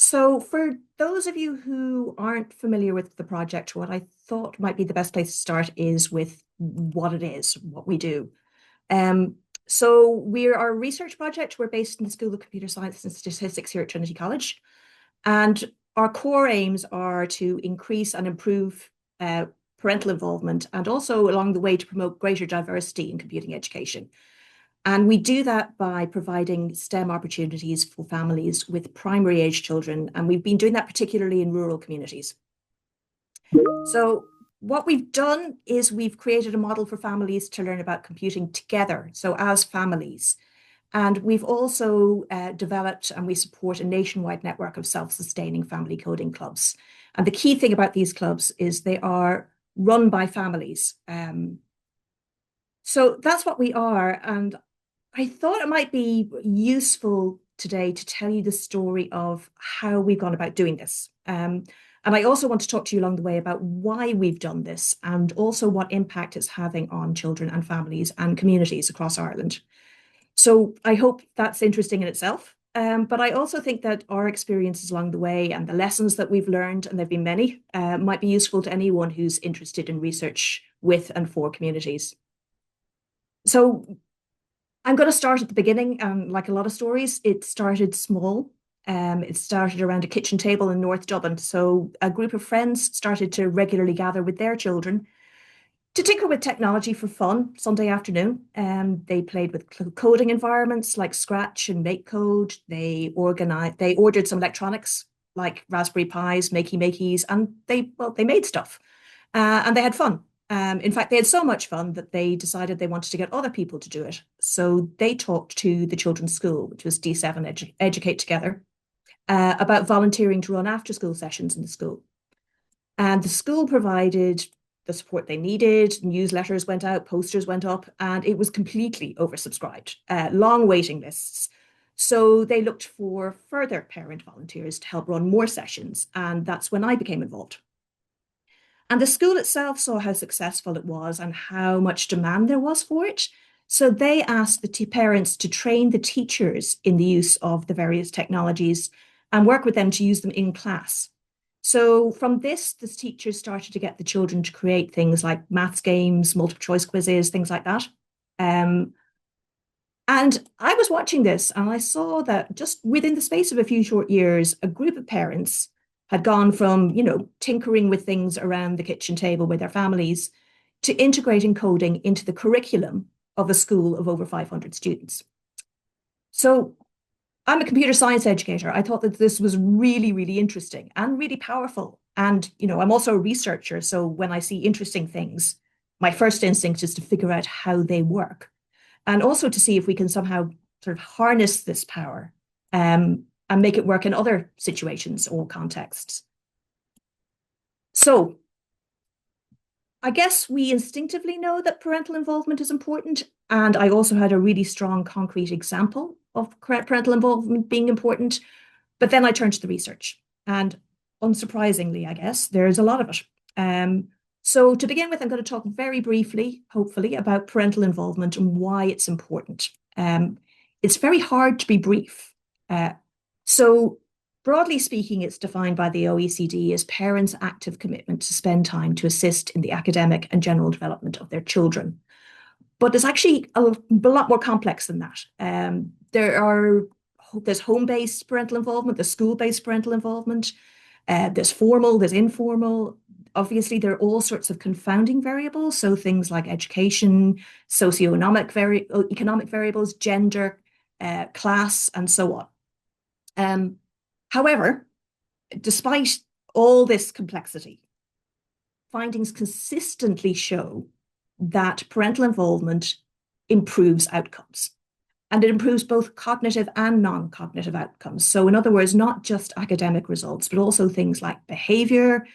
So for those of you who aren't familiar with the project, what I thought might be the best place to start is with what it is, what we do. Um, so we're our research project. We're based in the School of Computer Science and Statistics here at Trinity College. And our core aims are to increase and improve parental involvement and also along the way to promote greater diversity in computing education. And we do that by providing STEM opportunities for families with primary age children. And we've been doing that particularly in rural communities. So what we've done is we've created a model for families to learn about computing together, so as families. And we've also developed and we support a nationwide network of self-sustaining family coding clubs. And the key thing about these clubs is they are run by families. So that's what we are. And I thought it might be useful today to tell you the story of how we've gone about doing this. And I also want to talk to you along the way about why we've done this and also what impact it's having on children and families and communities across Ireland. So I hope that's interesting in itself. But I also think that our experiences along the way and the lessons that we've learned, and there've been many, might be useful to anyone who's interested in research with and for communities. So I'm going to start at the beginning. Like a lot of stories, it started small. It started around a kitchen table in North Dublin. So a group of friends started to regularly gather with their children to tinker with technology for fun Sunday afternoon. They played with coding environments like Scratch and MakeCode. They ordered some electronics like Raspberry Pis, Makey-Makeys, and they made stuff. And they had fun. In fact, they had so much fun that they decided they wanted to get other people to do it. So they talked to the children's school, which was D7 Educate Together, about volunteering to run after-school sessions in the school. And the school provided the support they needed. Newsletters went out, posters went up, and it was completely oversubscribed, long waiting lists. So they looked for further parent volunteers to help run more sessions. And that's when I became involved. And the school itself saw how successful it was and how much demand there was for it. So they asked the parents to train the teachers in the use of the various technologies and work with them to use them in class. So from this, the teachers started to get the children to create things like maths games, multiple choice quizzes, things like that. And I was watching this and I saw that just within the space of a few short years, a group of parents had gone from, tinkering with things around the kitchen table with their families to integrating coding into the curriculum of a school of over 500 students. So I'm a computer science educator. I thought that this was really, really interesting and really powerful. And, I'm also a researcher. So when I see interesting things, my first instinct is to figure out how they work and also to see if we can somehow sort of harness this power and make it work in other situations or contexts. So I guess we instinctively know that parental involvement is important. And I also had a really strong concrete example of parental involvement being important. But then I turned to the research. And unsurprisingly, I guess, there's a lot of it. So to begin with, I'm going to talk very briefly, hopefully, about parental involvement and why it's important. It's very hard to be brief. So broadly speaking, it's defined by the OECD as parents' active commitment to spend time to assist in the academic and general development of their children. But it's actually a lot more complex than that. There's home-based parental involvement, there's school-based parental involvement, there's formal, there's informal. Obviously, there are all sorts of confounding variables, so things like education, economic variables, gender, class, and so on. However, despite all this complexity, findings consistently show that parental involvement improves outcomes. And it improves both cognitive and non-cognitive outcomes. So in other words, not just academic results, but also things like behavior,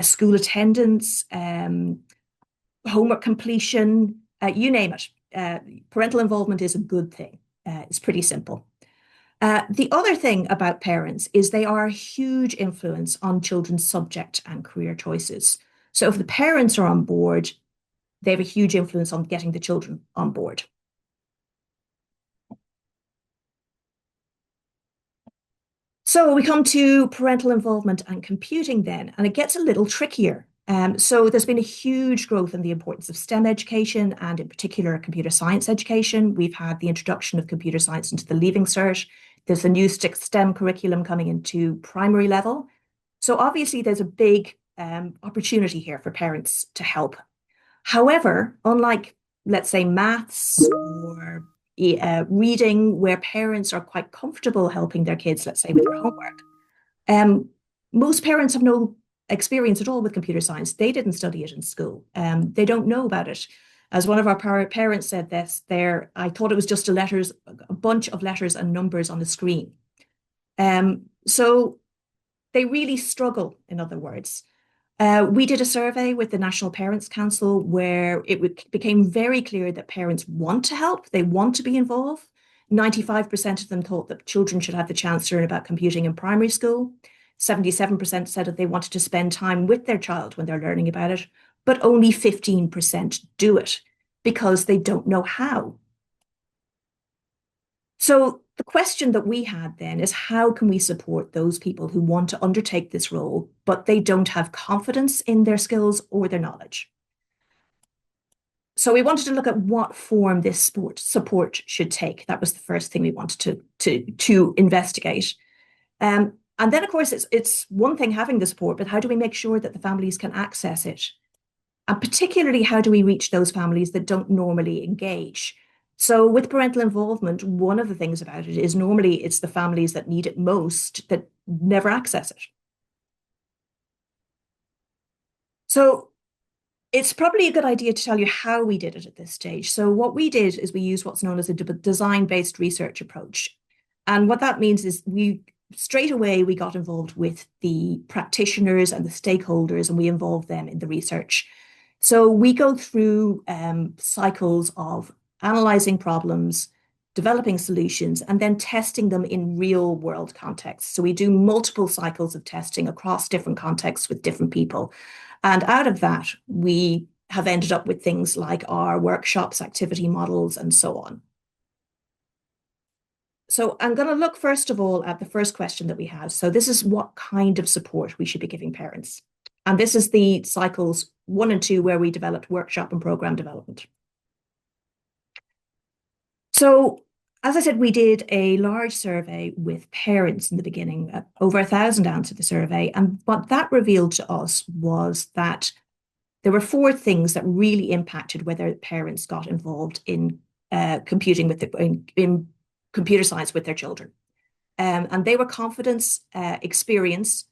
school attendance, homework completion, you name it. Parental involvement is a good thing. It's pretty simple. The other thing about parents is they are a huge influence on children's subject and career choices. So if the parents are on board, they have a huge influence on getting the children on board. So we come to parental involvement and computing then, and it gets a little trickier. So there's been a huge growth in the importance of STEM education and in particular computer science education. We've had the introduction of computer science into the Leaving Cert. There's a new STEM curriculum coming into primary level. So obviously there's a big opportunity here for parents to help. However, unlike, let's say, maths or reading, where parents are quite comfortable helping their kids, let's say, with their homework, um, most parents have no experience at all with computer science. They didn't study it in school. They don't know about it. As one of our parents said this, there, I thought it was just a bunch of letters and numbers on the screen. So they really struggle, in other words. We did a survey with the National Parents Council where became very clear that parents want to help, they want to be involved. 95% of them thought that children should have the chance to learn about computing in primary school. 77% said that they wanted to spend time with their child when they're learning about it, but only 15% do it because they don't know how. So the question that we had then is how can we support those people who want to undertake this role, but they don't have confidence in their skills or their knowledge? So we wanted to look at what form this support should take. That was the first thing we wanted to investigate. And then, of course, it's one thing having the support, but how do we make sure that the families can access it? And particularly, how do we reach those families that don't normally engage? So with parental involvement, one of the things about it is normally it's the families that need it most that never access it. So it's probably a good idea to tell you how we did it at this stage. So what we did is we used what's known as a design-based research approach. And what that means is straight away we got involved with the practitioners and the stakeholders, and we involved them in the research. So we go through cycles of analyzing problems, developing solutions, and then testing them in real world contexts. So we do multiple cycles of testing across different contexts with different people. And out of that, we have ended up with things like our workshops, activity models, and so on. So I'm going to look first of all at the first question that we have. So this is what kind of support we should be giving parents. And this is the cycles 1 and 2 where we developed workshop and program development. So as I said, we did a large survey with parents in the beginning. Over 1,000 answered the survey. And what that revealed to us was that there were 4 things that really impacted whether parents got involved in in computer science with their children. And they were confidence, experience,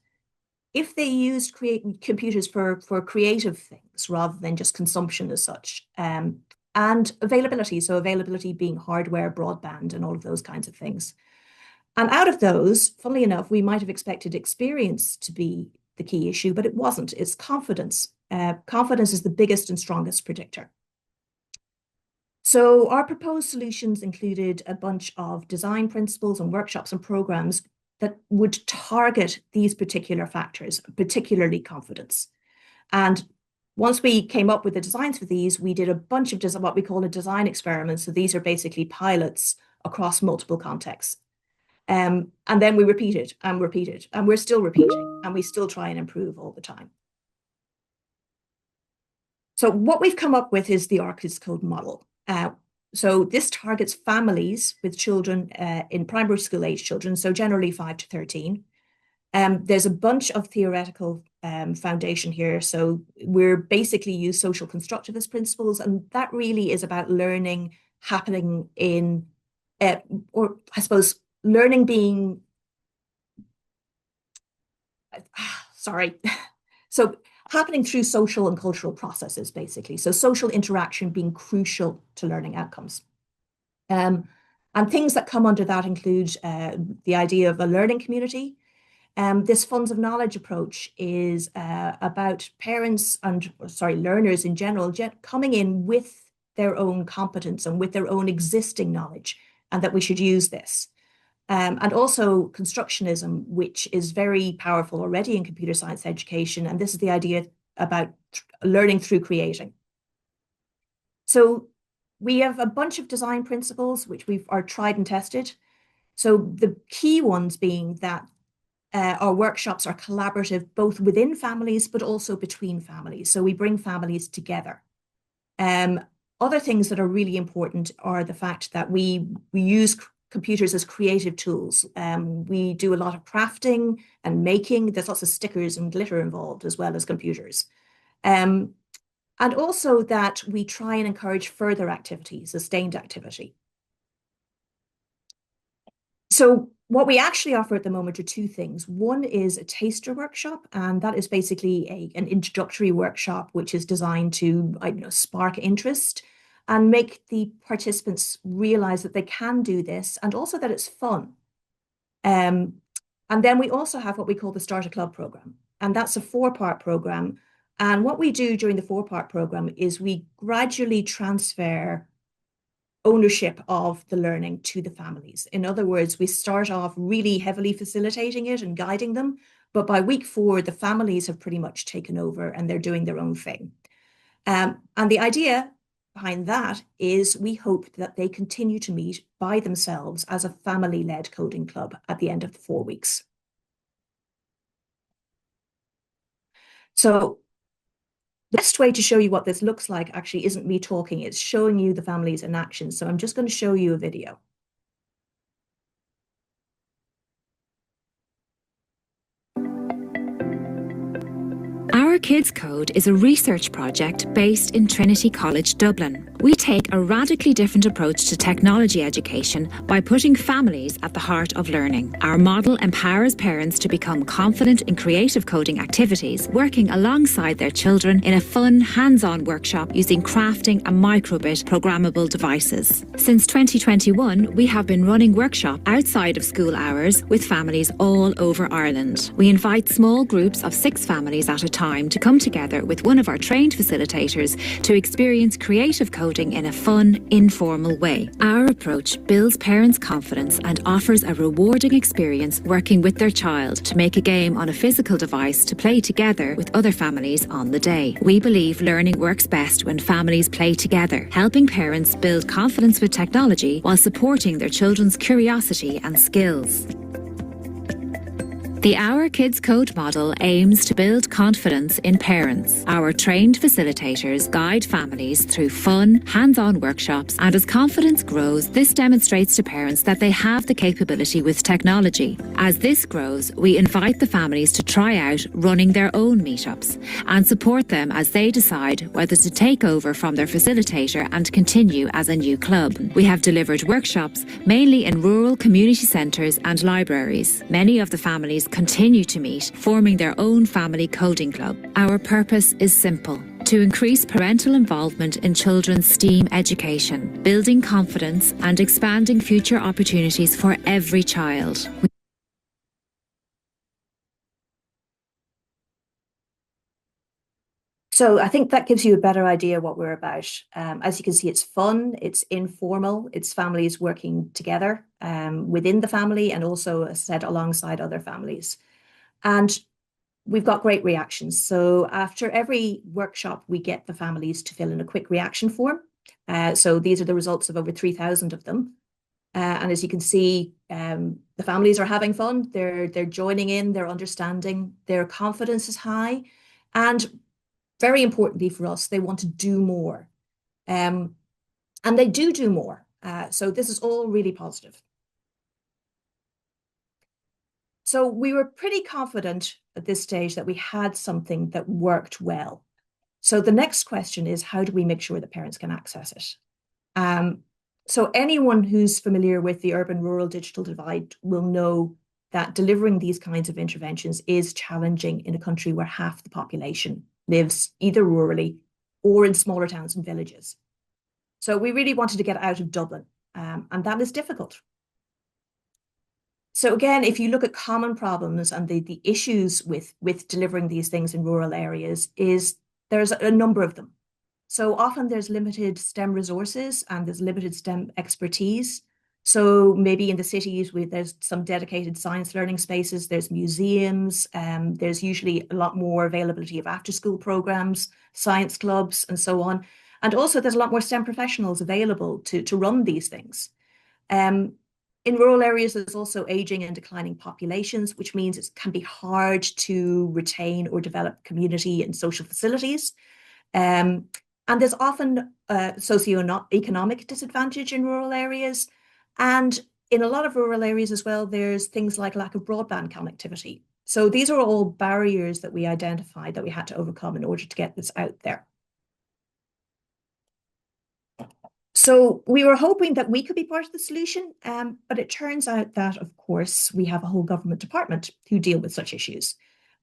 if they used computers for creative things rather than just consumption as such, and availability. So availability being hardware, broadband, and all of those kinds of things. And out of those, funnily enough, we might have expected experience to be the key issue, but it wasn't. It's confidence. Confidence is the biggest and strongest predictor. So our proposed solutions included a bunch of design principles and workshops and programs that would target these particular factors, particularly confidence. And once we came up with the designs for these, we did a bunch of what we call a design experiment. So these are basically pilots across multiple contexts. And then we repeated, and we're still repeating, and we still try and improve all the time. So what we've come up with is the OurKidsCode model. So this targets families with children in primary school age children, so generally 5 to 13. There's a bunch of theoretical foundation here. So we're basically use social constructivist principles, and that really is about learning happening in, or I suppose learning being, sorry. So happening through social and cultural processes, basically. So social interaction being crucial to learning outcomes. And things that come under that include the idea of a learning community. This funds of knowledge approach is about parents and, learners in general, coming in with their own competence and with their own existing knowledge, and that we should use this. And also constructionism, which is very powerful already in computer science education. And this is the idea about learning through creating. So we have a bunch of design principles, which are tried and tested. So the key ones being that our workshops are collaborative, both within families, but also between families. So we bring families together. Other things that are really important are the fact that we use computers as creative tools. We do a lot of crafting and making. There's lots of stickers and glitter involved, as well as computers. And also that we try and encourage further activity, sustained activity. So what we actually offer at the moment are two things. One is a taster workshop, and that is basically an introductory workshop which is designed to, spark interest and make the participants realize that they can do this and also that it's fun. And then we also have what we call the Starter Club program, and that's a 4-part program. And what we do during the 4-part program is we gradually transfer ownership of the learning to the families. In other words, we start off really heavily facilitating it and guiding them, but by week 4, the families have pretty much taken over and they're doing their own thing. And the idea behind that is we hope that they continue to meet by themselves as a family-led coding club at the end of the 4 weeks. So the best way to show you what this looks like actually isn't me talking, it's showing you the families in action. So I'm just going to show you a video. Our Kids Code is a research project based in Trinity College, Dublin. We take a radically different approach to technology education by putting families at the heart of learning. Our model empowers parents to become confident in creative coding activities, working alongside their children in a fun, hands-on workshop using crafting and microbit programmable devices. Since 2021, we have been running workshops outside of school hours with families all over Ireland. We invite small groups of 6 families at a time to come together with one of our trained facilitators to experience creative coding in a fun, informal way. Our approach builds parents' confidence and offers a rewarding experience working with their child to make a game on a physical device to play together with other families on the day. We believe learning works best when families play together, helping parents build confidence with technology while supporting their children's curiosity and skills. The Our Kids Code model aims to build confidence in parents. Our trained facilitators guide families through fun, hands-on workshops, and as confidence grows, this demonstrates to parents that they have the capability with technology. As this grows, we invite the families to try out running their own meetups and support them as they decide whether to take over from their facilitator and continue as a new club. We have delivered workshops mainly in rural community centres and libraries. Many of the families continue to meet, forming their own family coding club. Our purpose is simple: to increase parental involvement in children's STEAM education, building confidence and expanding future opportunities for every child. So I think that gives you a better idea what we're about. As you can see, it's fun, it's informal, it's families working together within the family and also, as I said, alongside other families. And we've got great reactions. So after every workshop, we get the families to fill in a quick reaction form. So these are the results of over 3,000 of them. And as you can see, the families are having fun, they're joining in, they're understanding, their confidence is high, and very importantly for us, they want to do more. And they do more. So this is all really positive. So we were pretty confident at this stage that we had something that worked well. So the next question is, how do we make sure that parents can access it? So anyone who's familiar with the urban-rural digital divide will know that delivering these kinds of interventions is challenging in a country where half the population lives either rurally or in smaller towns and villages. So we really wanted to get out of Dublin, and that is difficult. So again, if you look at common problems and the issues with delivering these things in rural areas, there's a number of them. So often there's limited STEM resources and there's limited STEM expertise. So maybe in the cities, there's some dedicated science learning spaces, there's museums, there's usually a lot more availability of after-school programs, science clubs, and so on. And also there's a lot more STEM professionals available to run these things. In In rural areas, there's also aging and declining populations, which means it can be hard to retain or develop community and social facilities. And there's often socioeconomic disadvantage in rural areas. And in a lot of rural areas as well, there's things like lack of broadband connectivity. So these are all barriers that we identified that we had to overcome in order to get this out there. So we were hoping that we could be part of the solution, but it turns out that, of course, we have a whole government department who deal with such issues.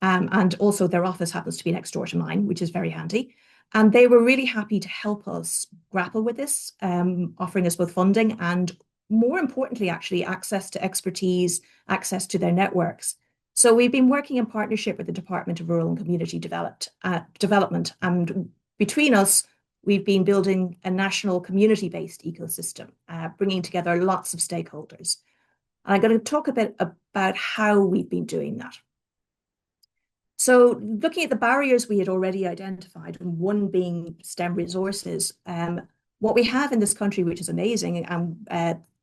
And also their office happens to be next door to mine, which is very handy. And they were really happy to help us grapple with this, offering us both funding and, more importantly, actually, access to expertise, access to their networks. So we've been working in partnership with the Department of Rural and Community Development. And between us, we've been building a national community-based ecosystem, bringing together lots of stakeholders. And I'm going to talk a bit about how we've been doing that. So looking at the barriers we had already identified, and one being STEM resources, what we have in this country, which is amazing, and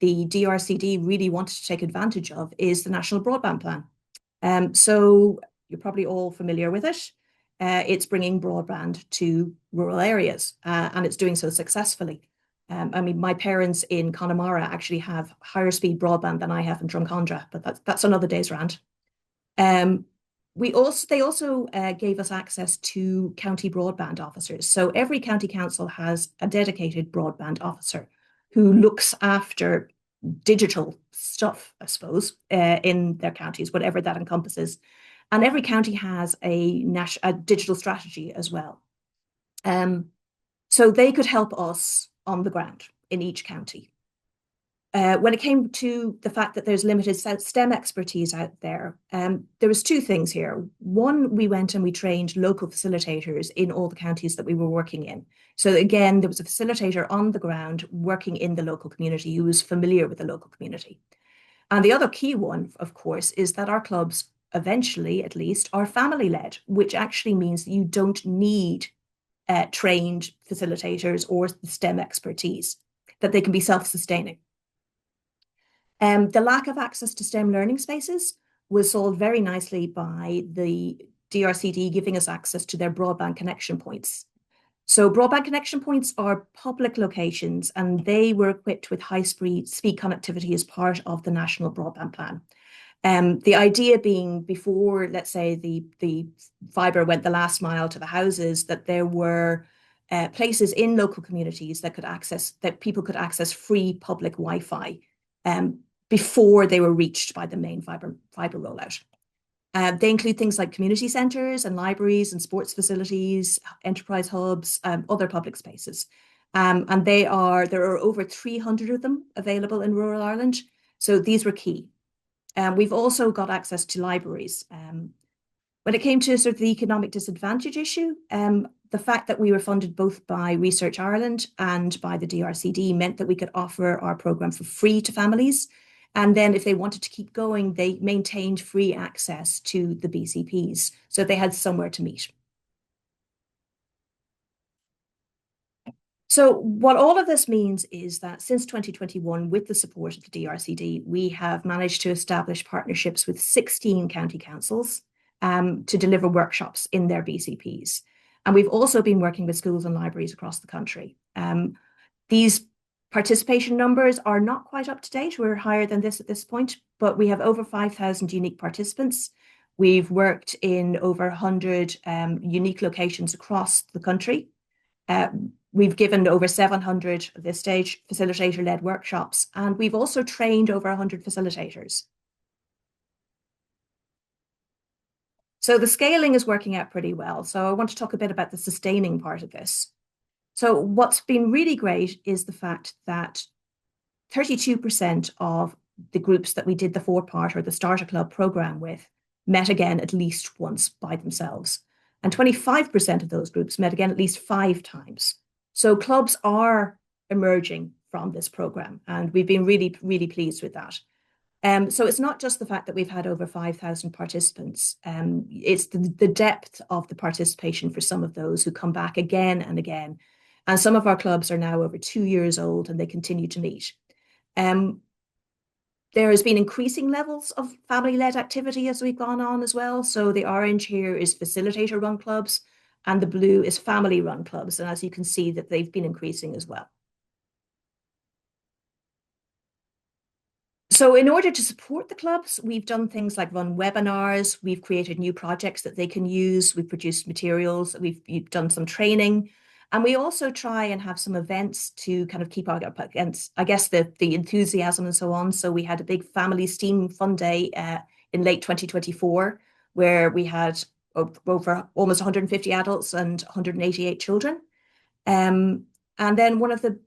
the DRCD really wanted to take advantage of, is the National Broadband Plan. So you're probably all familiar with it. It's bringing broadband to rural areas, and it's doing so successfully. I mean, my parents in Connemara actually have higher speed broadband than I have in Drumcondra, but that's another day's rant. They also gave us access to county broadband officers. So every county council has a dedicated broadband officer who looks after digital stuff, I suppose, in their counties, whatever that encompasses. And every county has a digital strategy as well. So they could help us on the ground in each county. When it came to the fact that there's limited STEM expertise out there, there was two things here. One, we went and we trained local facilitators in all the counties that we were working in. So again, there was a facilitator on the ground working in the local community who was familiar with the local community. And the other key one, of course, is that our clubs, eventually at least, are family-led, which actually means that you don't need trained facilitators or STEM expertise, that they can be self-sustaining. The lack of access to STEM learning spaces was solved very nicely by the DRCD giving us access to their broadband connection points. So broadband connection points are public locations, and they were equipped with high-speed connectivity as part of the National Broadband Plan. The idea being, before, let's say, the fibre went the last mile to the houses, that there were places in local communities that people could access free public Wi-Fi before they were reached by the main fibre rollout. They include things like community centres and libraries and sports facilities, enterprise hubs, other public spaces. And there are over 300 of them available in rural Ireland. So these were key. We've also got access to libraries. When it came to sort of the economic disadvantage issue, the fact that we were funded both by Research Ireland and by the DRCD meant that we could offer our programme for free to families. And then if they wanted to keep going, they maintained free access to the BCPs, so they had somewhere to meet. So what all of this means is that since 2021, with the support of the DRCD, we have managed to establish partnerships with 16 county councils to deliver workshops in their BCPs. And we've also been working with schools and libraries across the country. These participation numbers are not quite up to date. We're higher than this at this point, but we have over 5,000 unique participants. We've worked in over 100 unique locations across the country. We've given over 700 at this stage facilitator-led workshops, and we've also trained over 100 facilitators. So the scaling is working out pretty well. So I want to talk a bit about the sustaining part of this. So what's been really great is the fact that 32% of the groups that we did the 4-part or the Starter Club program with met again at least once by themselves. And 25% of those groups met again at least 5 times. So clubs are emerging from this program, and we've been really, really pleased with that. So it's not just the fact that we've had over 5,000 participants. It's the depth of the participation for some of those who come back again and again. And some of our clubs are now over 2 years old, and they continue to meet. There has been increasing levels of family-led activity as we've gone on as well. So the orange here is facilitator-run clubs, and the blue is family-run clubs. And as you can see, that they've been increasing as well. So in order to support the clubs, we've done things like run webinars, we've created new projects that they can use, we've produced materials, we've done some training, and we also try and have some events to kind of keep up against, I guess, the enthusiasm and so on. So we had a big family STEAM fun day in late 2024, where we had over almost 150 adults and 188 children. And then one of the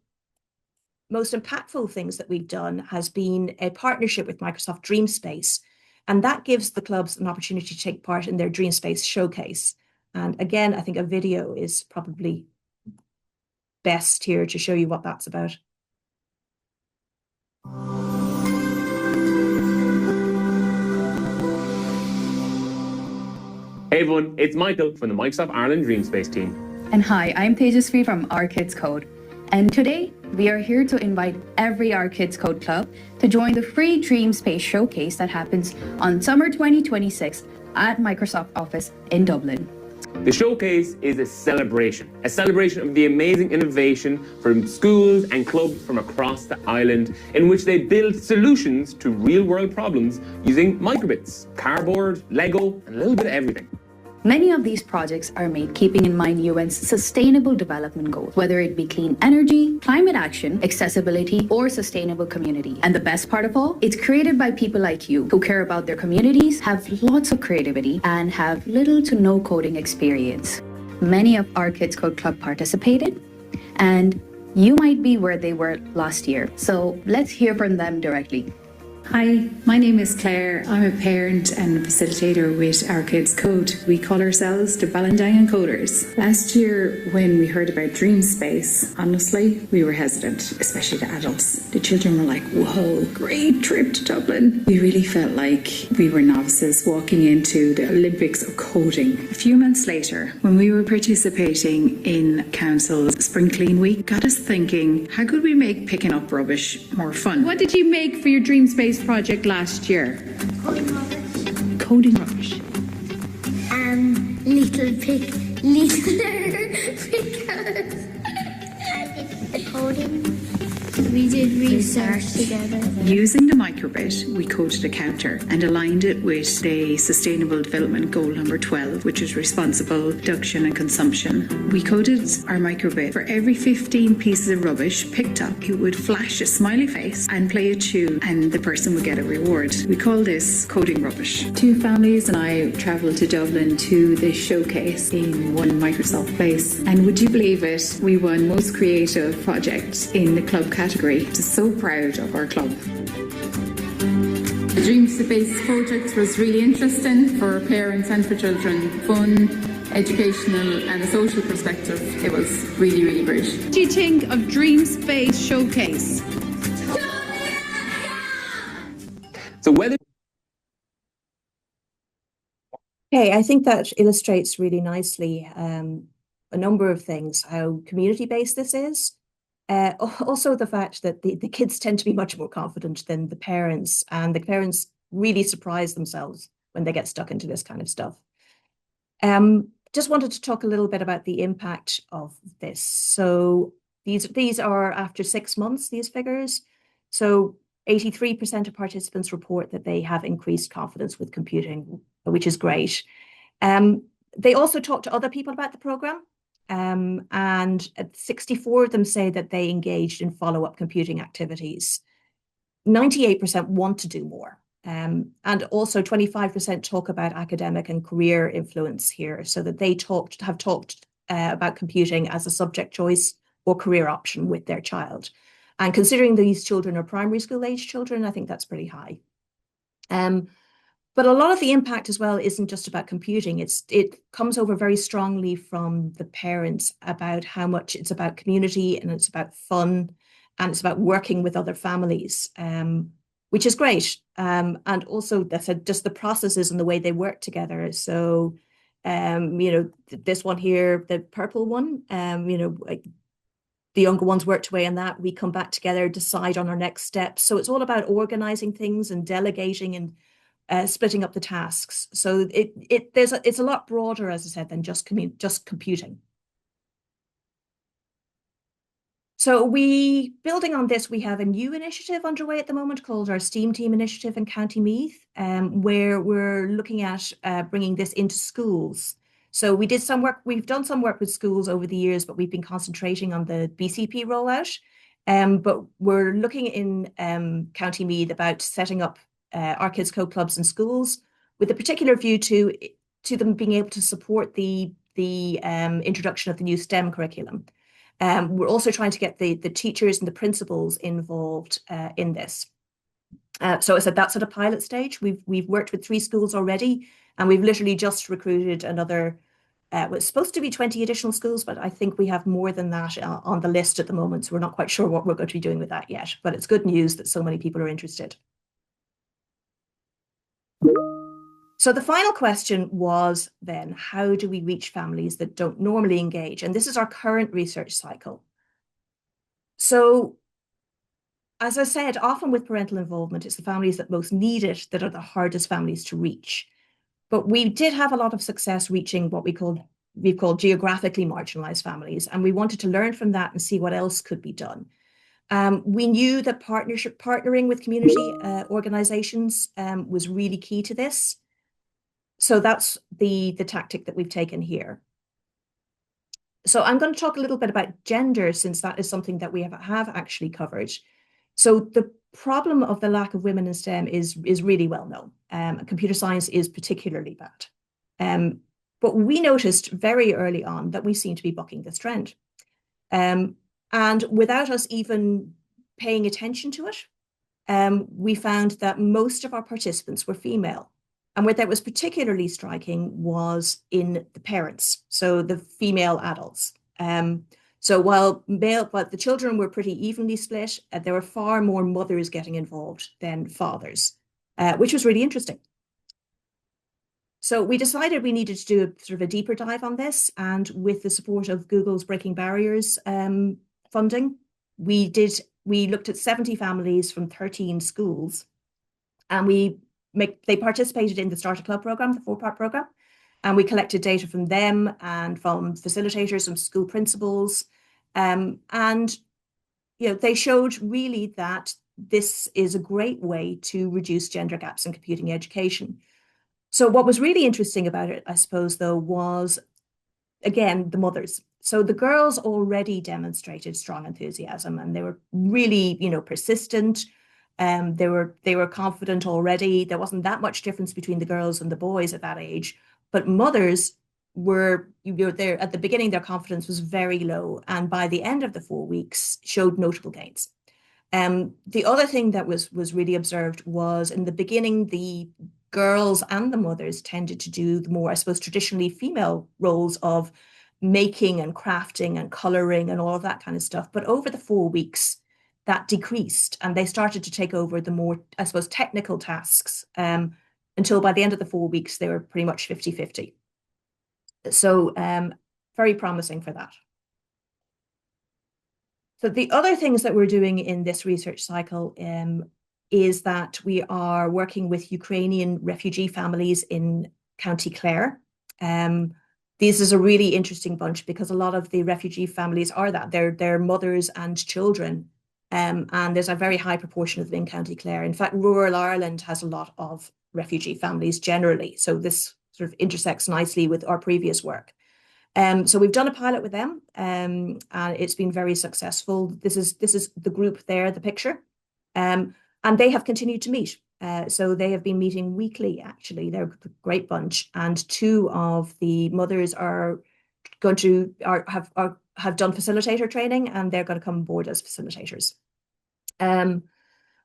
most impactful things that we've done has been a partnership with Microsoft Dreamspace. And that gives the clubs an opportunity to take part in their Dreamspace showcase. And again, I think a video is probably best here to show you what that's about. Hey everyone, it's Michael from the Microsoft Ireland Dreamspace team. And hi, I'm Tejasvi from OurKidsCode. And today, we are here to invite every OurKidsCode club to join the free Dreamspace showcase that happens on summer 2026 at Microsoft Office in Dublin. The showcase is a celebration of the amazing innovation from schools and clubs from across the island, in which they build solutions to real-world problems using microbits, cardboard, Lego, and a little bit of everything. Many of these projects are made keeping in mind UN's Sustainable Development Goals, whether it be clean energy, climate action, accessibility, or sustainable community. And the best part of all, it's created by people like you who care about their communities, have lots of creativity, and have little to no coding experience. Many of OurKidsCode Club participated, and you might be where they were last year. So let's hear from them directly. Hi, my name is Claire. I'm a parent and a facilitator with OurKidsCode. We call ourselves the Ballindang Coders. Last year, when we heard about Dreamspace, honestly, we were hesitant, especially the adults. The children were like, whoa, great trip to Dublin. We really felt like we were novices walking into the Olympics of coding. A few months later, when we were participating in Council's Spring Clean Week, got us thinking, how could we make picking up rubbish more fun? What did you make for your Dreamspace project last year? Coding rubbish. Coding rubbish. Little because I did the coding. We did research together. Using the microbit, we coded a counter and aligned it with the Sustainable Development Goal number 12, which is responsible production and consumption. We coded our microbit. For every 15 pieces of rubbish picked up, it would flash a smiley face and play a tune, and the person would get a reward. We call this coding rubbish. Two families and I travelled to Dublin to this showcase in one Microsoft place. And would you believe it? We won Most Creative Project in the club category. Just so proud of our club. The Dreamspace project was really interesting for parents and for children. Fun, educational and a social perspective. It was really, really great. What do you think of Dreamspace Showcase? So whether Okay, I think that illustrates really nicely a number of things, how community-based this is. Also the fact that the kids tend to be much more confident than the parents, and the parents really surprise themselves when they get stuck into this kind of stuff. Just wanted to talk a little bit about the impact of this. So these are after 6 months, these figures. So 83% of participants report that they have increased confidence with computing, which is great. They also talk to other people about the program. And 64 of them say that they engaged in follow-up computing activities. 98% want to do more. And also 25% talk about academic and career influence here, so that they have talked about computing as a subject choice or career option with their child. And considering these children are primary school age children, I think that's pretty high. But a lot of the impact as well isn't just about computing. It comes over very strongly from the parents about how much it's about community, and it's about fun, and it's about working with other families, which is great. And also that's just the processes and the way they work together. So, this one here, the purple one, the younger ones worked away on that. We come back together, decide on our next steps. So it's all about organizing things and delegating and splitting up the tasks. So it's a lot broader, as I said, than just computing. So building on this, we have a new initiative underway at the moment called our STEAM Team Initiative in County Meath, where we're looking at bringing this into schools. So we've done some work with schools over the years, but we've been concentrating on the BCP rollout. But we're looking in County Meath about setting up OurKidsCode clubs in schools with a particular view to them being able to support the introduction of the new STEM curriculum. We're also trying to get the teachers and the principals involved in this. So I said that's at a pilot stage. We've worked with 3 schools already, and we've literally just recruited another. It's supposed to be 20 additional schools, but I think we have more than that on the list at the moment. So we're not quite sure what we're going to be doing with that yet. But it's good news that so many people are interested. So the final question was then, how do we reach families that don't normally engage? And this is our current research cycle. So as I said, often with parental involvement, it's the families that most need it that are the hardest families to reach. But we did have a lot of success reaching what we've called geographically marginalized families. And we wanted to learn from that and see what else could be done. We knew that partnering with community organizations was really key to this. So that's the tactic that we've taken here. So I'm going to talk a little bit about gender, since that is something that we have actually covered. So the problem of the lack of women in STEM is really well known. Computer science is particularly bad. But we noticed very early on that we seem to be bucking this trend. And without us even paying attention to it, we found that most of our participants were female. And what that was particularly striking was in the parents, so the female adults. So while the children were pretty evenly split, there were far more mothers getting involved than fathers, which was really interesting. So we decided we needed to do a sort of a deeper dive on this, and with the support of Google's Breaking Barriers funding, we looked at 70 families from 13 schools, and they participated in the Starter Club program, the 4-part program, and we collected data from them and from facilitators and school principals. And they showed really that this is a great way to reduce gender gaps in computing education. So what was really interesting about it, I suppose, though, was, again, the mothers. So the girls already demonstrated strong enthusiasm, and they were really, persistent. They were confident already. There wasn't that much difference between the girls and the boys at that age, but mothers were, there at the beginning, their confidence was very low, and by the end of the 4 weeks showed notable gains. The other thing that was really observed was, in the beginning, the girls and the mothers tended to do the more, I suppose, traditionally female roles of making and crafting and coloring and all of that kind of stuff. But over the 4 weeks, that decreased, and they started to take over the more, I suppose, technical tasks, until by the end of the 4 weeks, they were pretty much 50-50. So very promising for that. So the other things that we're doing in this research cycle is that we are working with Ukrainian refugee families in County Clare. This is a really interesting bunch, because a lot of the refugee families are that. They're mothers and children. And there's a very high proportion of them in County Clare. In fact, rural Ireland has a lot of refugee families generally. So this sort of intersects nicely with our previous work. So we've done a pilot with them, and it's been very successful. This is the group there, the picture. And they have continued to meet. So they have been meeting weekly, actually. They're a great bunch. And 2 of the mothers are going to have done facilitator training, and they're going to come on board as facilitators.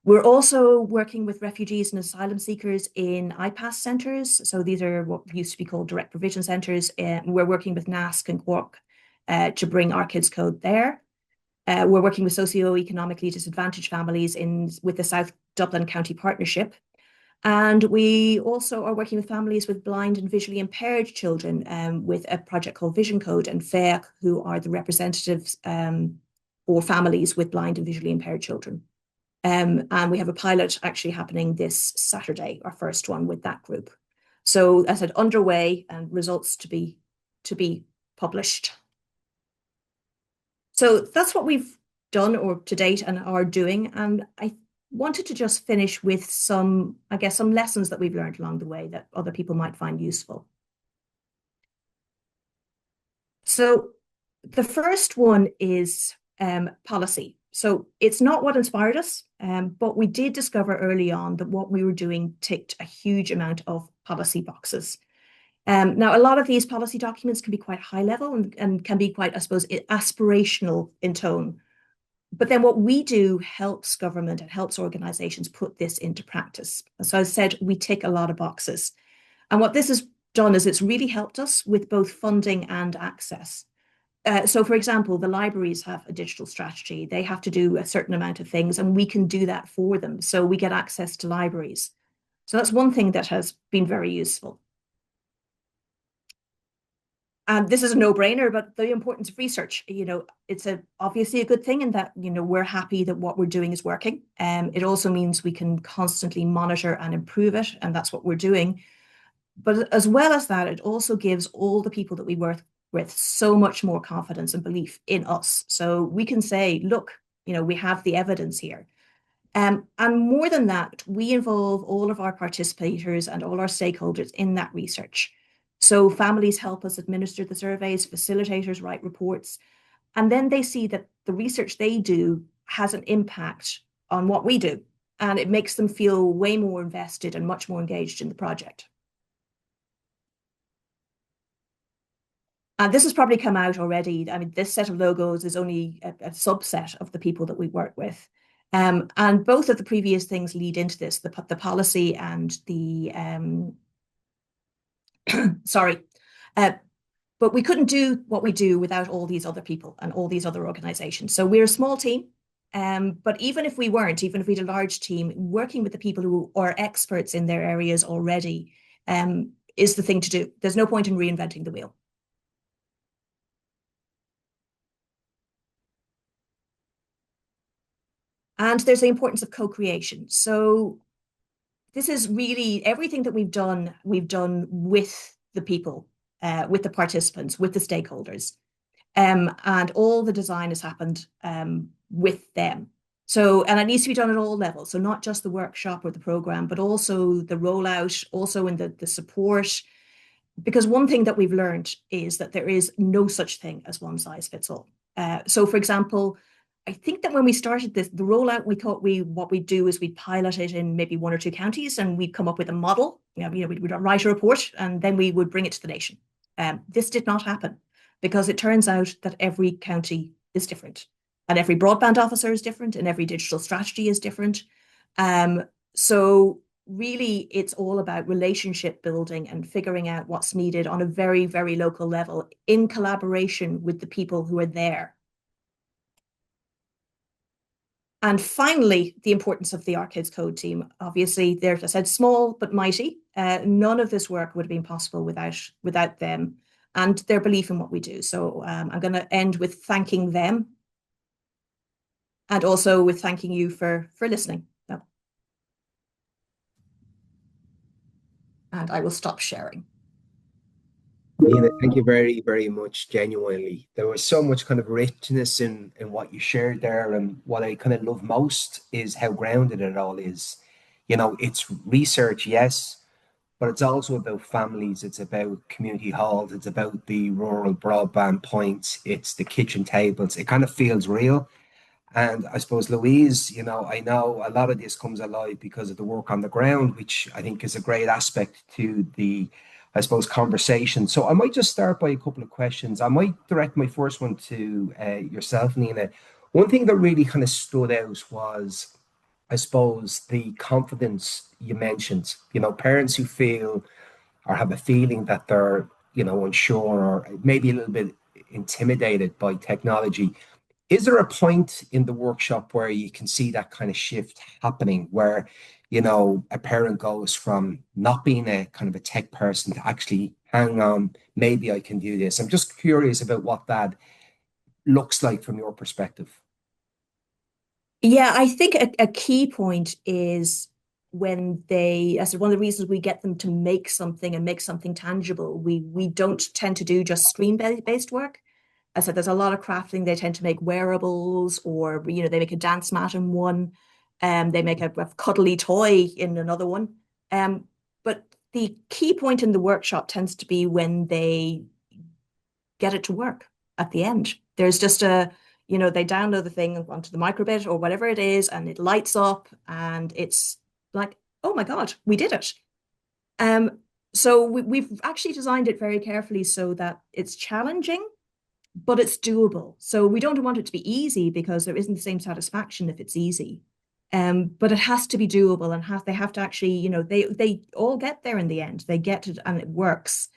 We're also working with refugees and asylum seekers in IPAS centres. So these are what used to be called direct provision centres. We're working with NASC and Cork to bring OurKidsCode there. We're working with socioeconomically disadvantaged families with the South Dublin County Partnership. And we also are working with families with blind and visually impaired children with a project called Vision Code, and FEAC, who are the representatives for families with blind and visually impaired children. And we have a pilot actually happening this Saturday, our first one with that group. So as I said, underway and results to be published. So that's what we've done or to date and are doing. And I wanted to just finish with some, I guess, some lessons that we've learned along the way that other people might find useful. So the first one is policy. So it's not what inspired us, but we did discover early on that what we were doing ticked a huge amount of policy boxes. Now, a lot of these policy documents can be quite high level and can be quite, I suppose, aspirational in tone. But then what we do helps government and helps organizations put this into practice. So as I said, we tick a lot of boxes. And what this has done is it's really helped us with both funding and access. So, for example, the libraries have a digital strategy. They have to do a certain amount of things, and we can do that for them. So we get access to libraries. So that's one thing that has been very useful. And this is a no-brainer, but the importance of research, it's obviously a good thing in that, we're happy that what we're doing is working. It also means we can constantly monitor and improve it, and that's what we're doing. But as well as that, it also gives all the people that we work with so much more confidence and belief in us. So we can say, look, we have the evidence here. And more than that, we involve all of our participators and all our stakeholders in that research. So families help us administer the surveys, facilitators write reports, and then they see that the research they do has an impact on what we do, and it makes them feel way more invested and much more engaged in the project. And this has probably come out already. I mean, this set of logos is only a subset of the people that we work with. And both of the previous things lead into this, the policy and the sorry. But we couldn't do what we do without all these other people and all these other organizations. So we're a small team, but even if we weren't, even if we had a large team, working with the people who are experts in their areas already is the thing to do. There's no point in reinventing the wheel. And there's the importance of co-creation. So this is really everything that we've done with the people, with the participants, with the stakeholders. And all the design has happened with them. So, and it needs to be done at all levels. So not just the workshop or the program, but also the rollout, also in the support. Because one thing that we've learned is that there is no such thing as one size fits all. So for example, I think that when we started the rollout, we thought what we'd do is we'd pilot it in maybe 1 or 2 counties, and we'd come up with a model. We'd write a report, and then we would bring it to the nation. This did not happen because it turns out that every county is different, and every broadband officer is different, and every digital strategy is different. So really, it's all about relationship building and figuring out what's needed on a very, very local level in collaboration with the people who are there. And finally, the importance of the OurKidsCode team. Obviously, they're, as I said, small but mighty. None of this work would have been possible without them and their belief in what we do. So I'm going to end with thanking them and also with thanking you for listening. So, and I will stop sharing. Nina, thank you very, very much, genuinely. There was so much kind of richness in what you shared there, and what I kind of love most is how grounded it all is. It's research, yes, but it's also about families, it's about community halls, it's about the rural broadband points, it's the kitchen tables. It kind of feels real. And I suppose, Louise, I know a lot of this comes alive because of the work on the ground, which I think is a great aspect to the, I suppose, conversation. So I might just start by a couple of questions. I might direct my first one to yourself, Nina. One thing that really kind of stood out was, I suppose, the confidence you mentioned. Parents who feel or have a feeling that they're, unsure or maybe a little bit intimidated by technology. Is there a point in the workshop where you can see that kind of shift happening, where, a parent goes from not being a kind of a tech person to actually, hang on, maybe I can do this? I'm just curious about what that looks like from your perspective. Yeah, I think a key point is when they, as one of the reasons we get them to make something and make something tangible, we don't tend to do just screen-based work. I said there's a lot of crafting. They tend to make wearables, or they make a dance mat in one, they make a cuddly toy in another one. But the key point in the workshop tends to be when they get it to work at the end. There's just they download the thing onto the microbit or whatever it is, and it lights up, and it's like, oh my God, we did it. So we've actually designed it very carefully so that it's challenging, but it's doable. So we don't want it to be easy because there isn't the same satisfaction if it's easy. But it has to be doable, and they have to actually, they all get there in the end. They get it and it works,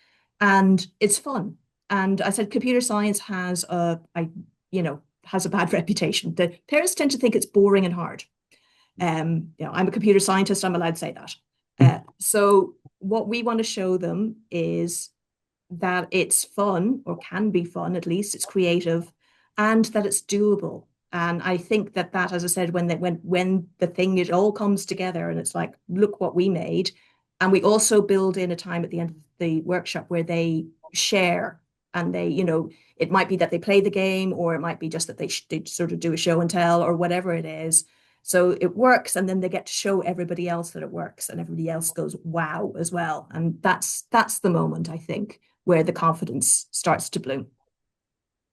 and it's fun. And I said computer science has has a bad reputation. The parents tend to think it's boring and hard. I'm a computer scientist, I'm allowed to say that. So what we want to show them is that it's fun, or can be fun, at least it's creative, and that it's doable. And I think that, as I said, when the thing, it all comes together and it's like, look what we made. And we also build in a time at the end of the workshop where they share, and they, it might be that they play the game, or it might be just that they sort of do a show and tell, or whatever it is. So it works, and then they get to show everybody else that it works, and everybody else goes, wow, as well. And that's the moment, I think, where the confidence starts to bloom.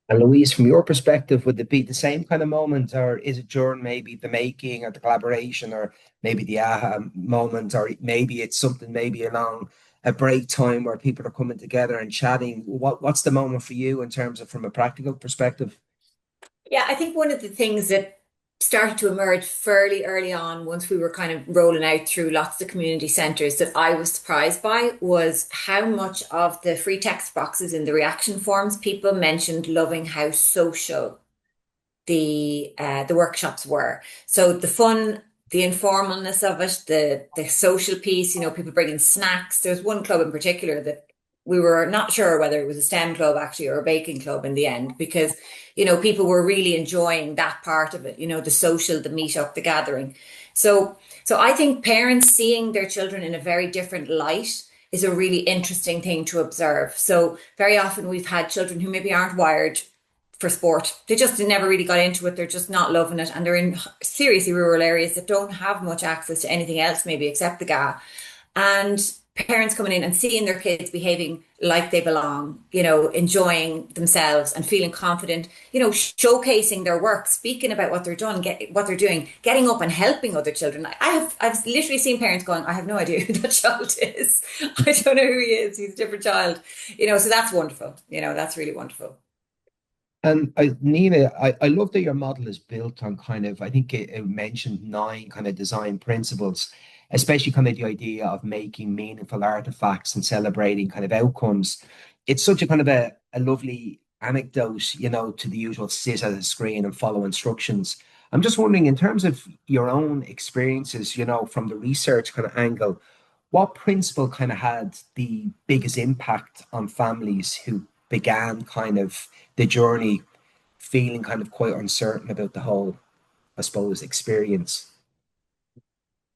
And Louise, from your perspective, would it be the same kind of moment, or is it during maybe the making or the collaboration, or maybe the aha moment, or maybe it's something maybe along a break time where people are coming together and chatting? What's the moment for you in terms of from a practical perspective? Yeah, I think one of the things that started to emerge fairly early on, once we were kind of rolling out through lots of community centres, that I was surprised by was how much of the free text boxes in the reaction forms, people mentioned loving how social the workshops were. So the fun, the informalness of it, the social piece, people bringing snacks. There's one club in particular that we were not sure whether it was a STEM club actually or a baking club in the end, because, people were really enjoying that part of it, the social, the meetup, the gathering. So I think parents seeing their children in a very different light is a really interesting thing to observe. So very often we've had children who maybe aren't wired for sport. They just never really got into it. They're just not loving it. And they're in seriously rural areas that don't have much access to anything else, maybe except the GA. And parents coming in and seeing their kids behaving like they belong, enjoying themselves and feeling confident, showcasing their work, speaking about what what they're doing, getting up and helping other children. I've literally seen parents going, I have no idea who that child is. I don't know who he is. He's a different child, so that's wonderful. That's really wonderful. And Nina, I love that your model is built on kind of, I think it mentioned 9 kind of design principles, especially kind of the idea of making meaningful artifacts and celebrating kind of outcomes. It's such a kind of a lovely anecdote, to the usual sit at a screen and follow instructions. I'm just wondering, in terms of your own experiences, from the research kind of angle, what principle kind of had the biggest impact on families who began kind of the journey feeling kind of quite uncertain about the whole, I suppose, experience?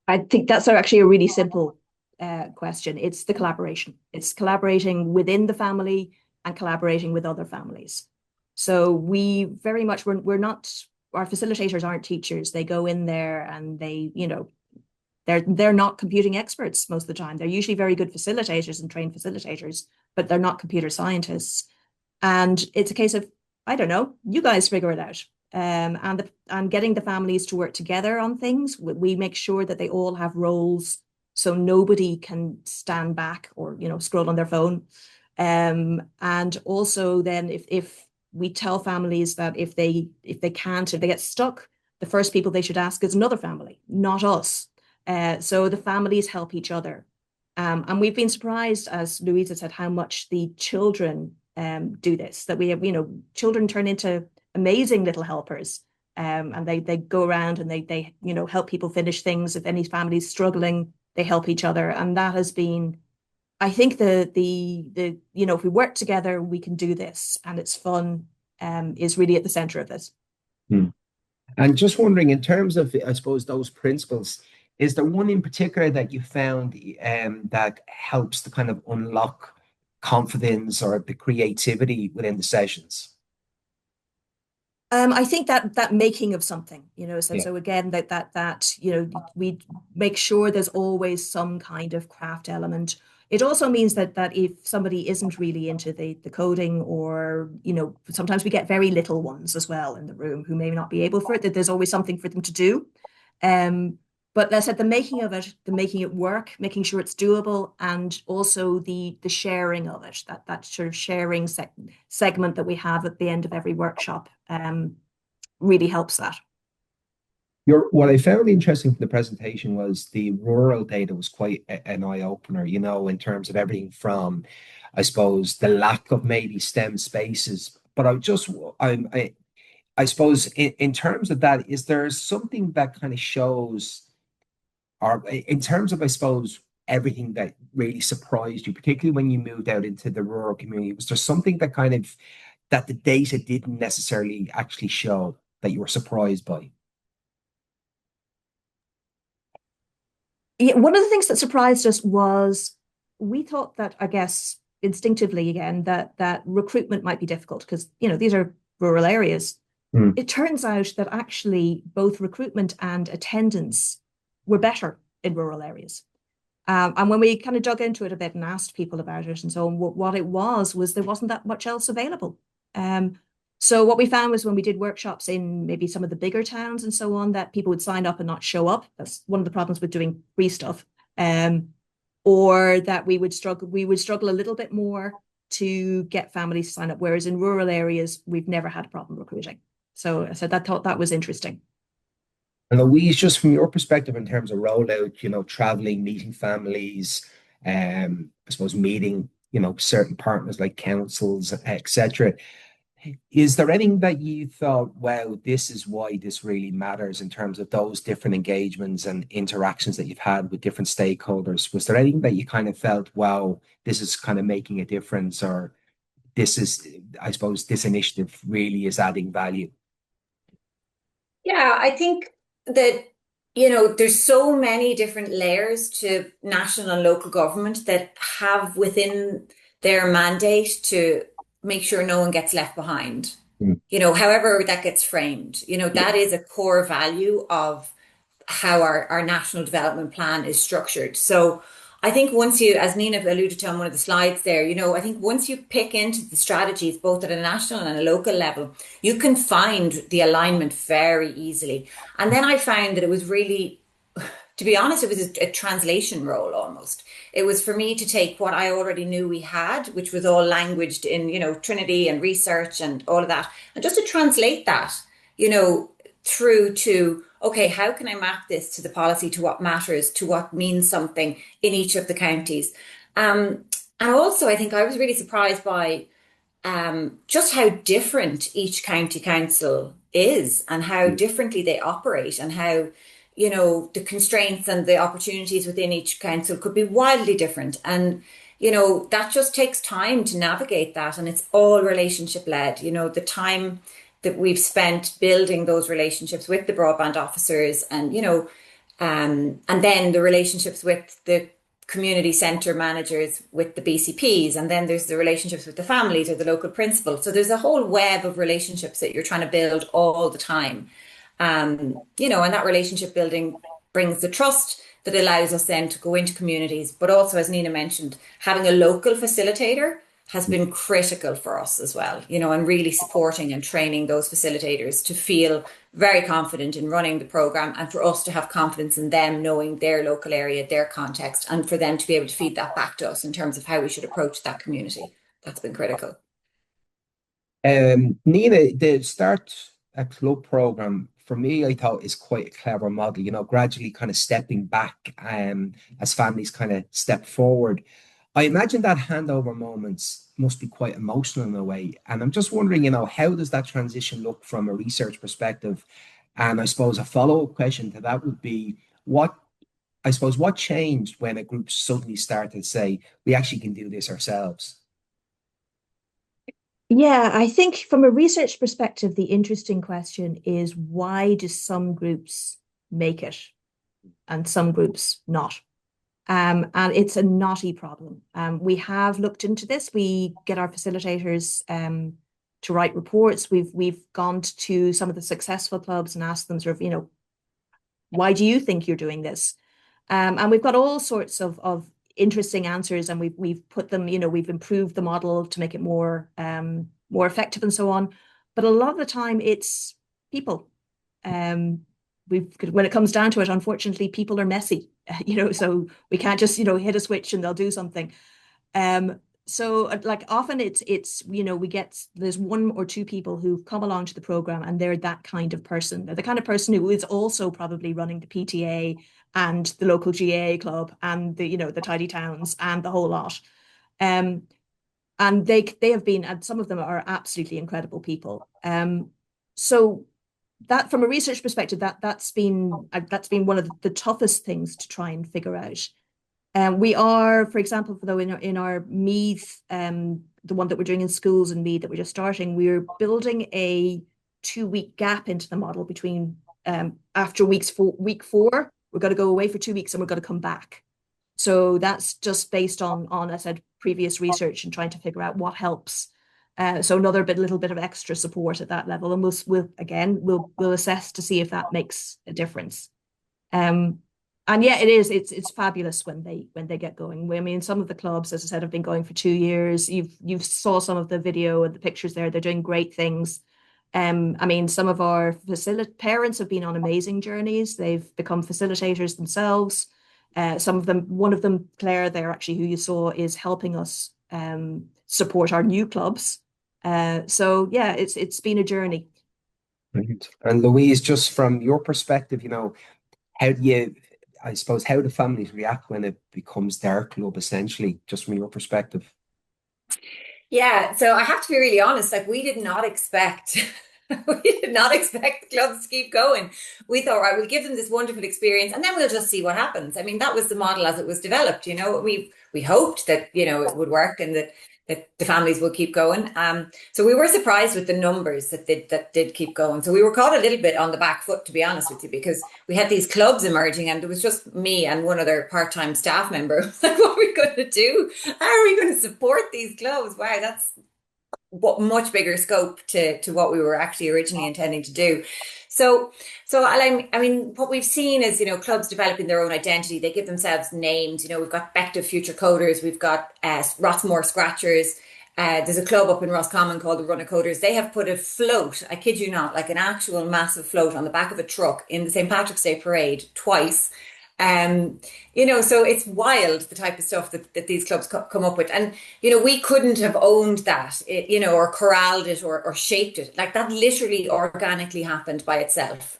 I think that's actually a really simple question. It's the collaboration. It's collaborating within the family and collaborating with other families. So we very much, we're not, our facilitators aren't teachers. They go in there and they, they're not computing experts most of the time. They're usually very good facilitators and trained facilitators, but they're not computer scientists. And it's a case of, I don't know, you guys figure it out. And getting the families to work together on things. We make sure that they all have roles, so nobody can stand back or scroll on their phone. And also then if we tell families that if they get stuck, the first people they should ask is another family, not us. So the families help each other. And we've been surprised, as Louisa said, how much the children do this, that we have, children turn into amazing little helpers. And they go around and they help people finish things. If any family's struggling, they help each other. And that has been, I think the if we work together, we can do this, and it's fun, is really at the center of this. Hmm. And just wondering, in terms of, I suppose, those principles, is there one in particular that you found that helps to kind of unlock confidence or the creativity within the sessions? I think that making of something, so Yeah. so again we make sure there's always some kind of craft element. It also means that if somebody isn't really into the coding, or sometimes we get very little ones as well in the room who may not be able for it, that there's always something for them to do. Um, but as I said, the making of it, the making it work, making sure it's doable, and also the sharing of it, that sort of sharing segment that we have at the end of every workshop, really helps that. What I found interesting from the presentation was the rural data was quite an eye opener, in terms of everything from, I suppose, the lack of maybe STEM spaces. But I suppose in terms of that, is there something that kind of shows, or in terms of, I suppose, everything that really surprised you, particularly when you moved out into the rural community? Was there something that kind of that the data didn't necessarily actually show that you were surprised by? Yeah, one of the things that surprised us was we thought that, I guess, instinctively again, that recruitment might be difficult because, these are rural areas. Mm. It turns out that actually both recruitment and attendance were better in rural areas. And when we kind of dug into it a bit and asked people about it and so on, what it was there wasn't that much else available. So what we found was when we did workshops in maybe some of the bigger towns and so on, that people would sign up and not show up. That's one of the problems with doing free stuff. Or that we would struggle a little bit more to get families to sign up. Whereas in rural areas, we've never had a problem recruiting. So I said that thought that was interesting. And Louise, just from your perspective in terms of rollout, traveling, meeting families, I suppose meeting, certain partners like councils, etc. Is there anything that you thought, wow, this is why this really matters in terms of those different engagements and interactions that you've had with different stakeholders? Was there anything that you kind of felt, wow, this is kind of making a difference, or this is, I suppose, this initiative really is adding value? Yeah, I think that, there's so many different layers to national and local government that have within their mandate to make sure no one gets left behind. Mm. However that gets framed, that is a core value of how our national development plan is structured. So I think once you, as Nina alluded to on one of the slides there, I think once you pick into the strategies, both at a national and a local level, you can find the alignment very easily. And then I found that it was really, to be honest, it was a translation role almost. It was for me to take what I already knew we had, which was all languaged in, Trinity and research and all of that, and just to translate that, through to, okay, how can I map this to the policy, to what matters, to what means something in each of the counties? And also, I think I was really surprised by just how different each county council is and how differently they operate, and how, the constraints and the opportunities within each council could be wildly different. And, that just takes time to navigate that. And it's all relationship led, the time that we've spent building those relationships with the broadband officers, and and then the relationships with the community centre managers, with the BCPs, and then there's the relationships with the families or the local principals. So there's a whole web of relationships that you're trying to build all the time. And that relationship building brings the trust that allows us then to go into communities. But also, as Nina mentioned, having a local facilitator has been critical for us as well, and really supporting and training those facilitators to feel very confident in running the program, and for us to have confidence in them knowing their local area, their context, and for them to be able to feed that back to us in terms of how we should approach that community. That's been critical. Nina, the Start a Club program, for me, I thought is quite a clever model, gradually kind of stepping back as families kind of step forward. I imagine that handover moments must be quite emotional in a way. And I'm just wondering, how does that transition look from a research perspective? And I suppose a follow-up question to that would be, what changed when a group suddenly started to say, we actually can do this ourselves? Yeah, I think from a research perspective, the interesting question is why do some groups make it and some groups not? And it's a knotty problem. We have looked into this. We get our facilitators to write reports. We've gone to some of the successful clubs and asked them sort of, why do you think you're doing this? And we've got all sorts of interesting answers, and we've put them, we've improved the model to make it more effective and so on. But a lot of the time, it's people. When it comes down to it, unfortunately, people are messy, so we can't just, hit a switch and they'll do something. So like often there's one or two people who've come along to the program and they're that kind of person. They're the kind of person who is also probably running the PTA and the local GA club and the tidy towns and the whole lot. And they have been, and some of them are absolutely incredible people. So that from a research perspective, that's been one of the toughest things to try and figure out. We are, for example, though in our Meath, the one that we're doing in schools in Meath that we're just starting, we're building a 2-week gap into the model between after week 4, we're going to go away for 2 weeks and we're going to come back. So that's just based on I said previous research and trying to figure out what helps. So little bit of extra support at that level, and we'll assess to see if that makes a difference. And yeah, it's fabulous when they get going. I mean, some of the clubs, as I said, have been going for 2 years. You've saw some of the video and the pictures there. They're doing great things. I mean, some of our parents have been on amazing journeys. They've become facilitators themselves. Some of them, one of them, Claire, there actually, who you saw, is helping us support our new clubs. So yeah, it's been a journey. Brilliant. And Louise, just from your perspective, how do families react when it becomes their club, essentially, just from your perspective? Yeah, so I have to be really honest, like we did not expect the clubs to keep going. We thought, right, we'll give them this wonderful experience and then we'll just see what happens. I mean, that was the model as it was developed, we hoped that, it would work and that the families will keep going. So we were surprised with the numbers that did keep going. So we were caught a little bit on the back foot, to be honest with you, because we had these clubs emerging and it was just me and one other part-time staff member. Like, what are we going to do? How are we going to support these clubs? Wow, that's what much bigger scope to what we were actually originally intending to do. So I mean, what we've seen is, clubs developing their own identity. They give themselves names. We've got Bective Future Coders. We've got Rossmore Scratchers. There's a club up in Roscommon called the Run of Coders. They have put a float, I kid you not, like an actual massive float on the back of a truck in the St. Patrick's Day parade twice. So it's wild, the type of stuff that these clubs come up with. And, we couldn't have owned that, or corralled it or shaped it. Like that literally organically happened by itself.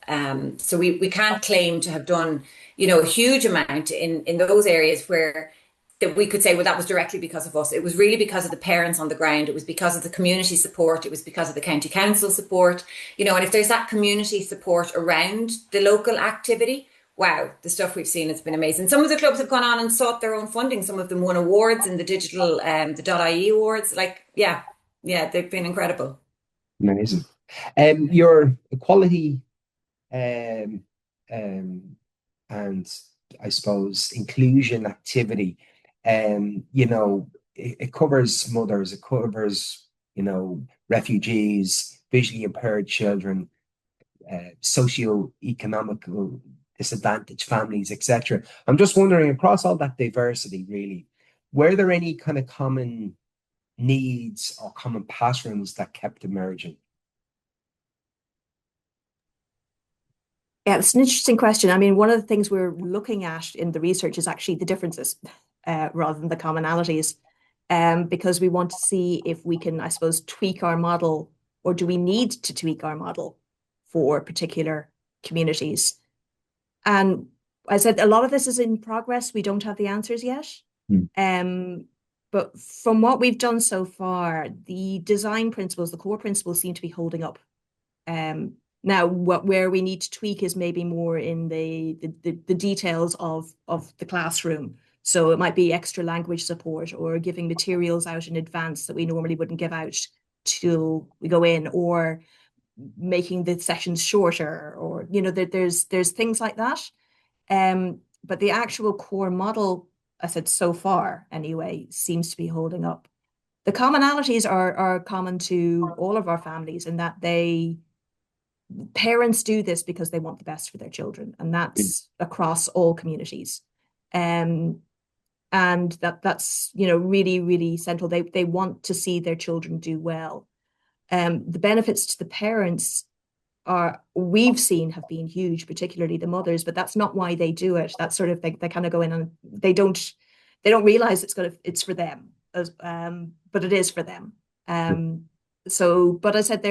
So we can't claim to have done, a huge amount in those areas where that we could say, well, that was directly because of us. It was really because of the parents on the ground. It was because of the community support. It was because of the county council support, and if there's that community support around the local activity, wow, the stuff we've seen has been amazing. Some of the clubs have gone on and sought their own funding. Some of them won awards in the digital, the .ie awards. Like, yeah, they've been incredible. Amazing. Your equality and I suppose inclusion activity, it covers mothers, it covers, refugees, visually impaired children, socio-economical disadvantaged families, etc. I'm just wondering, across all that diversity, really, were there any kind of common needs or common patterns that kept emerging? Yeah, it's an interesting question. I mean, one of the things we're looking at in the research is actually the differences rather than the commonalities, because we want to see if we can, I suppose, tweak our model, or do we need to tweak our model for particular communities? And I said, a lot of this is in progress. We don't have the answers yet. But from what we've done so far, the design principles, the core principles seem to be holding up. Now, where we need to tweak is maybe more in the details of the classroom. So it might be extra language support or giving materials out in advance that we normally wouldn't give out. till we go in, or making the sessions shorter, or there's things like that. But the actual core model, I said so far anyway, seems to be holding up. The commonalities are common to all of our families in that parents do this because they want the best for their children, and that's across all communities. And that's really, really central. They want to see their children do well. The benefits to the parents we've seen have been huge, particularly the mothers, but that's not why they do it. That's sort of they kind of go in and they don't realize it's for them, but it is for them. But I said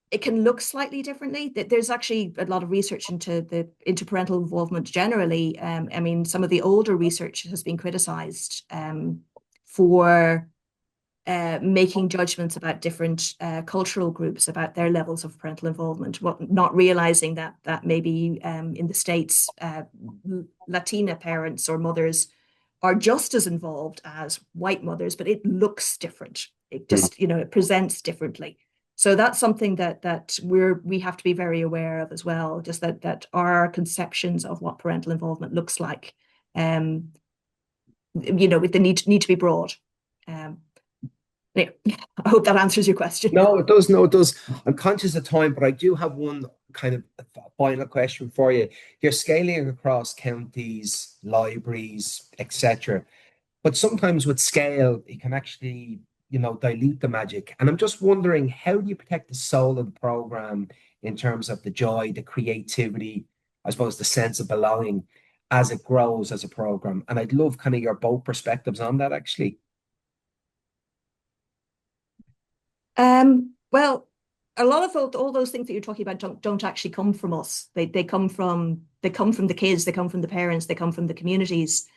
it can look slightly differently. There's actually a lot of research into parental involvement generally. I mean, some of the older research has been criticized for making judgments about different cultural groups about their levels of parental involvement, not realizing that maybe in the States, Latina parents or mothers are just as involved as white mothers, but it looks different. It just, it presents differently. So that's something that we have to be very aware of as well, just that our conceptions of what parental involvement looks like, they need to be broad. Yeah, I hope that answers your question. No, it does. No, it does. I'm conscious of time, but I do have one kind of final question for you. You're scaling across counties, libraries, etc. But sometimes with scale, it can actually, dilute the magic. And I'm just wondering, how do you protect the soul of the program in terms of the joy, the creativity, I suppose the sense of belonging as it grows as a program? And I'd love kind of your both perspectives on that, actually. Well, a lot of all those things that you're talking about don't actually come from us. They come from the kids, they come from the parents, they come from the communities.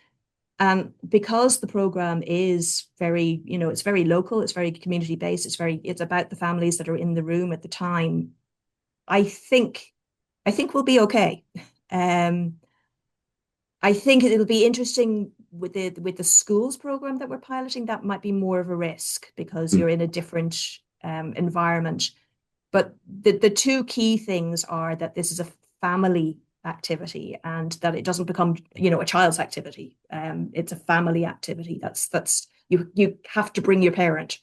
And because the program is very, it's very local, it's very community based, it's about the families that are in the room at the time. I think we'll be okay. I think it'll be interesting with the schools program that we're piloting. That might be more of a risk because you're in a different environment. But the two key things are that this is a family activity and that it doesn't become, a child's activity. It's a family activity. That's you have to bring your parent.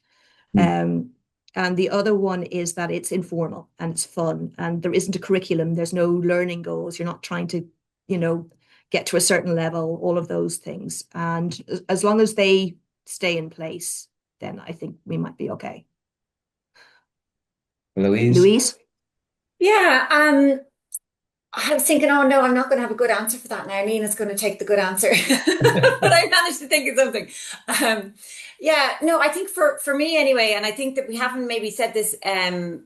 And the other one is that it's informal and it's fun and there isn't a curriculum. There's no learning goals. You're not trying to, get to a certain level, all of those things. And as long as they stay in place, then I think we might be okay. Louise? Yeah, I was thinking, oh no, I'm not going to have a good answer for that now. Nina's going to take the good answer. But I managed to think of something. I think for me anyway, and I think that we haven't maybe said this in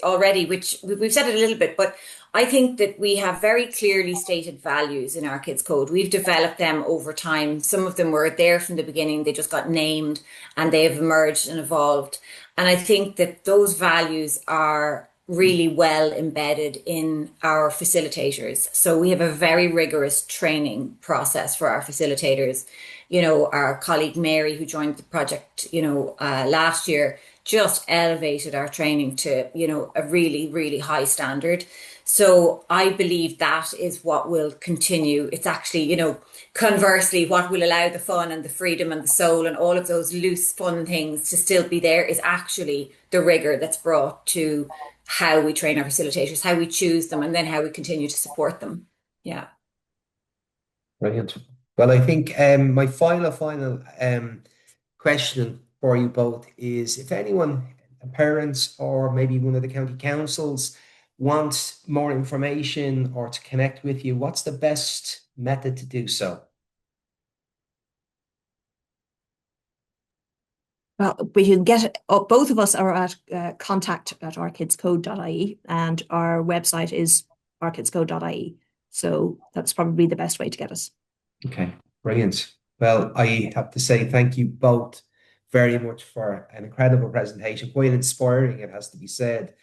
already, which we've said it a little bit, but I think that we have very clearly stated values in our kids' code. We've developed them over time. Some of them were there from the beginning. They just got named and they have emerged and evolved. And I think that those values are really well embedded in our facilitators. So we have a very rigorous training process for our facilitators. Our colleague Mary, who joined the project, last year, just elevated our training to, a really, really high standard. So I believe that is what will continue. It's actually, conversely, what will allow the fun and the freedom and the soul and all of those loose, fun things to still be there is actually the rigor that's brought to how we train our facilitators, how we choose them, and then how we continue to support them. Yeah. Brilliant. Well, I think my final question for you both is, if anyone, parents or maybe one of the county councils, wants more information or to connect with you, what's the best method to do so? Well, we can get both of us are at contact@ourkidscode.ie, and our website is ourkidscode.ie. So that's probably the best way to get us. Okay, brilliant. Well, I have to say thank you both very much for an incredible presentation, quite inspiring, it has to be said.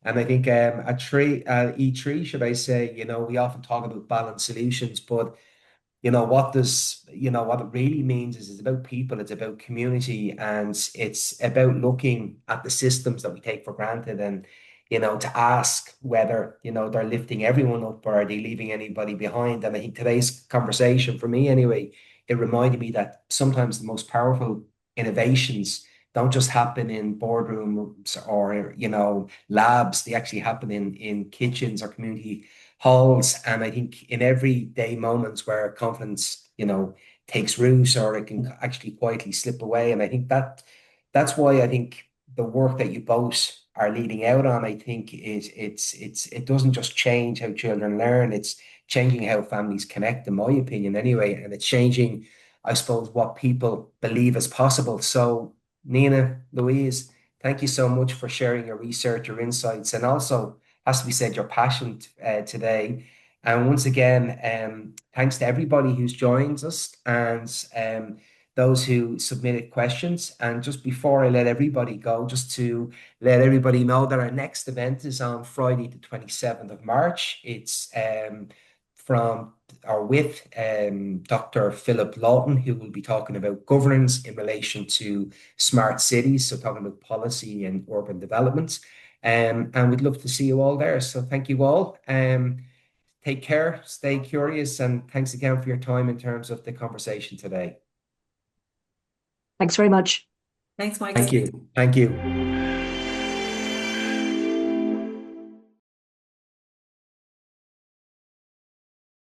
And I think at E3, should I say, we often talk about balanced solutions, but what it really means is it's about people, it's about community, and it's about looking at the systems that we take for granted, and to ask whether they're lifting everyone up or are they leaving anybody behind. And I think today's conversation, for me anyway, it reminded me that sometimes the most powerful innovations don't just happen in boardrooms or labs. They actually happen in kitchens or community halls. And I think in everyday moments where confidence, takes root, or it can actually quietly slip away. And I think that's why I think the work that you both are leading out on, I think it doesn't just change how children learn, it's changing how families connect, in my opinion, anyway. And it's changing, I suppose, what people believe is possible. So Nina, Louise, thank you so much for sharing your research, your insights, and also, has to be said, your passion today. And once again, thanks to everybody who's joined us, and those who submitted questions. And just before I let everybody go, just to let everybody know that our next event is on Friday, the 27th of March. It's from or with Dr. Philip Lawton, who will be talking about governance in relation to smart cities, so talking about policy and urban development. And we'd love to see you all there. So thank you all. Take care, stay curious, and thanks again for your time in terms of the conversation today. Thanks very much. Thanks, Mike. Thank you. Thank you.